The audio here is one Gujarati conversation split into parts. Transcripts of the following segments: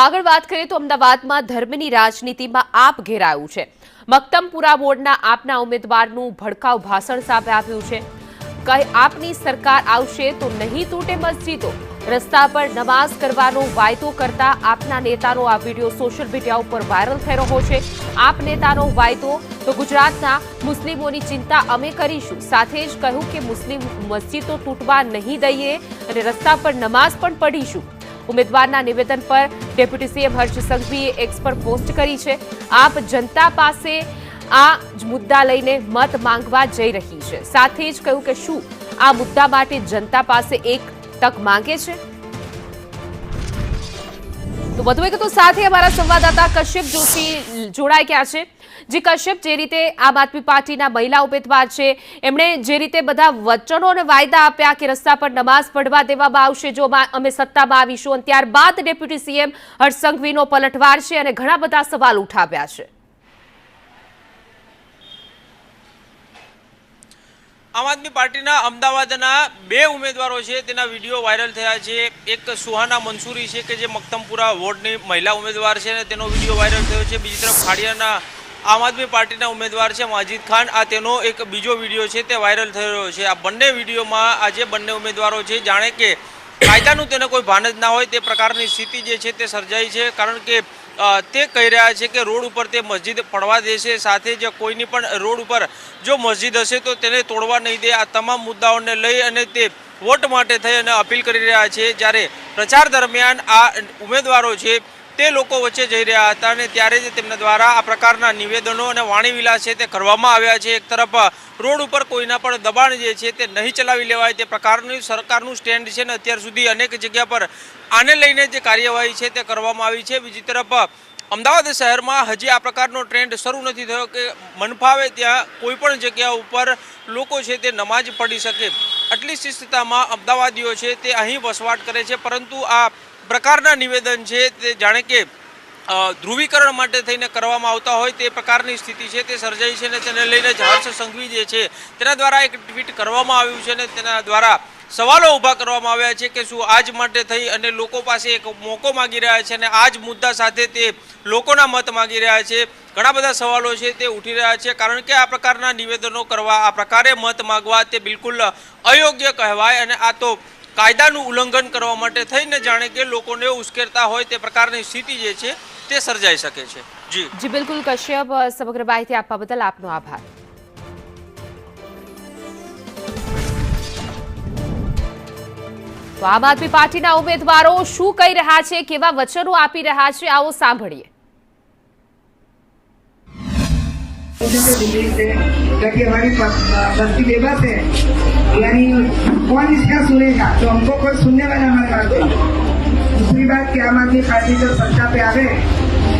આગળ વાત કરીએ તો અમદાવાદમાં ધર્મની રાજનીતિમાં આપ ઘેરાયું છે। મક્તમપુરા વોર્ડના આપના ઉમેદવારનું ભડકાઉ ભાષણ સામે આવ્યું છે। કઈ આપની સરકાર આવશે તો નહીં તૂટે મસ્જિદો। રસ્તા પર નમાઝ કરવાનો વાયદો કરતા આપના નેતાનો આ વિડિયો સોશિયલ મીડિયા ઉપર વાયરલ થઈ રહ્યો છે। આપ નેતાનો વાયદો તો ગુજરાતના મુસ્લિમોની ચિંતા અમે કરીશું। સાથે જ કહ્યું કે મુસ્લિમ મસ્જિદો તૂટવા નહીં દઈએ અને રસ્તા પર નમાઝ પણ પઢીશું। ઉમેદવારના નિવેદન પર ડેપ્યુટી સીએમ હર્ષ સંઘવીએ એક્સ પર પોસ્ટ કરી છે। આપ જનતા પાસે આ મુદ્દા લઈને મત માંગવા જઈ રહી છે। સાથે જ કહ્યું કે શું આ મુદ્દા માટે જનતા પાસે એક તક માંગે છે। તો વધુ વિગતો સાથે અમારા સંવાદદાતા કશ્યપ જોશી જોડાઈ ગયા છે। જી કશ્યપ, જે રીતે આમ આદમી પાર્ટીના મહિલા ઉમેદવાર છે એમણે જે રીતે બધા વચનો અને વાયદા આપ્યા કે રસ્તા પર નમાઝ પઢવા દેવામાં આવશે જો અમે સત્તામાં આવીશું, અને ત્યારબાદ ડેપ્યુટી સીએમ હર્ષ સંઘવીનો પલટવાર છે અને ઘણા બધા સવાલ ઉઠાવ્યા છે। આમ આદમી પાર્ટીના અમદાવાદના બે ઉમેદવારો છે તેના વિડીયો વાયરલ થયા છે। એક સુહાના મંસૂરી છે કે જે મક્તમપુરા વોર્ડની મહિલા ઉમેદવાર છે અને તેનો વિડીયો વાયરલ થયો છે। બીજી તરફ ખાડિયાના આમ આદમી પાર્ટીના ઉમેદવાર છે માજીદ ખાન, આ તેનો એક બીજો વિડીયો છે તે વાયરલ થઈ રહ્યો છે। આ બંને વિડીયોમાં આજે બંને ઉમેદવારો છે જાણે કે કાયદાનું તેને કોઈ ભાન જ ના હોય તે પ્રકારની સ્થિતિ જે છે તે સર્જાઈ છે। કારણ કે તે કહી રહ્યા છે કે રોડ ઉપર તે મસ્જિદ પડવા દેશે, સાથે જ કોઈની પણ રોડ ઉપર જો મસ્જિદ હશે તો તેને તોડવા નહીં દે। આ તમામ મુદ્દાઓને લઈ અને તે વોટ માટે થઈ અને અપીલ કરી રહ્યા છે। જ્યારે પ્રચાર દરમિયાન આ ઉમેદવારો છે તે લોકો વચ્ચે જઈ રહ્યા હતા અને ત્યારે જ તેમના દ્વારા આ પ્રકારના નિવેદનો અને વાણીવિલાસ છે તે કરવામાં આવ્યા છે। એક તરફ રોડ ઉપર કોઈના પણ દબાણ જે છે તે નહીં ચલાવી લેવાય તે પ્રકારનું સરકારનું સ્ટેન્ડ છે ને અત્યાર સુધી અનેક જગ્યા પર આને લઈને જે કાર્યવાહી છે તે કરવામાં આવી છે। બીજી તરફ અમદાવાદ શહેરમાં હજી આ પ્રકારનો ટ્રેન્ડ શરૂ નથી થયો કે મન ફાવે ત્યાં કોઈ પણ જગ્યા ઉપર લોકો છે તે નમાઝ પઢી શકે। આટલી શિસ્તતામાં અમદાવાદીઓ છે તે અહીં વસવાટ કરે છે, પરંતુ આ પ્રકારના નિવેદન છે તે જાણે કે ધ્રુવીકરણ માટે થઈને કરવામાં આવતા હોય તે પ્રકારની સ્થિતિ છે તે સર્જાઈ છે। અને તેને લઈને હર્ષ સંઘવી જે છે તેના દ્વારા એક ટ્વીટ કરવામાં આવ્યું છે અને તેના દ્વારા સવાલો ઊભા કરવામાં આવ્યા છે કે શું આજ માટે થઈ અને લોકો પાસે એક મોકો માગી રહ્યા છે અને આ જ મુદ્દા સાથે તે લોકોના મત માગી રહ્યા છે। ઘણા બધા સવાલો છે તે ઉઠી રહ્યા છે, કારણ કે આ પ્રકારના નિવેદનો કરવા, આ પ્રકારે મત માગવા તે બિલકુલ અયોગ્ય કહેવાય અને આ તો કાયદાનું ઉલ્લંઘન કરવા માટે થઈને જાણે કે લોકોને ઉશ્કેરતા હોય તે પ્રકારની સ્થિતિ જે છે તે સર્જાઈ શકે છે। જી બિલકુલ કશ્યપ, સમગ્ર માહિતી આપવા બદલ આપનો આભાર। તો આમ આદમી પાર્ટીના ઉમેદવારો શું કહી રહ્યા છે, કેવા વચનો આપી રહ્યા છે, આવો સાંભળીએ। ताकि हमारी बस्ती बेबस है, यानी कौन इसका सुनेगा, तो हमको कोई सुनने वाला हमारे पास नहीं। दूसरी बात कि आम आदमी पार्टी जब सत्ता पे आवे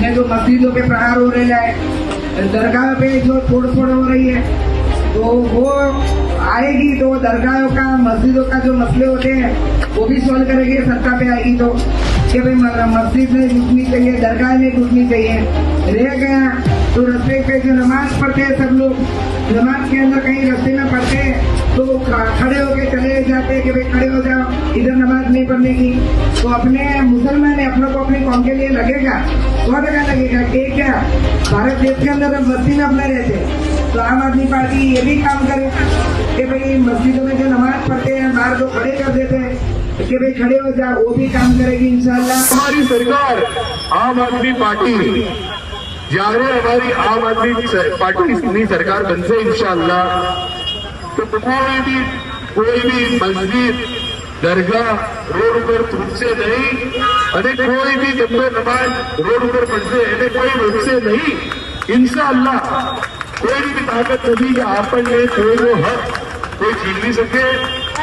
ने जो मस्जिदों पे प्रहार हो रहा है, दरगाह पे जो तोड़ फोड़ हो रही है, तो वो आएगी तो दरगाहों का मस्जिदों का जो मसले होते हैं वो भी सॉल्व करेगी सत्ता पे आएगी तो कि भाई मस्जिद नहीं टूटनी चाहिए, दरगाह नहीं टूटनी चाहिए। रह गया तो रस्ते पे जो नमाज पढ़ते हैं सब लोग, नमाज के अंदर कहीं रस्ते में पढ़ते हैं तो खड़े होके चले जाते हैं कि भाई खड़े हो जाओ, इधर नमाज नहीं पढ़ने की। तो अपने मुसलमान है, अपनों को अपने कौम के लिए लगेगा, 100% लगेगा कि क्या भारत देश के अंदर मस्जिद में अपने रहते। तो आम आदमी पार्टी ये भी काम करे कि भाई मस्जिदों में जो नमाज पढ़ते हैं बाहर जो खड़े कर देते हैं कि भाई खड़े हो जाओ, वो भी काम करेगी इंशाल्लाह। हमारी सरकार आम आदमी पार्टी જ્યારે हमारी आम आदमी पार्टी सरकार बनसे इंशाअल्लाह तो कोई भी मस्जिद दरगाह रोड पर टूटसे नहीं અને કોઈ भी जब नमाज रोड पर पढ़से એને કોઈ રોકશે નહીં इंशाअल्लाह। कोई भी ताकत नहीं कि આપણને કોઈનો હક કોઈ છીનવી શકે।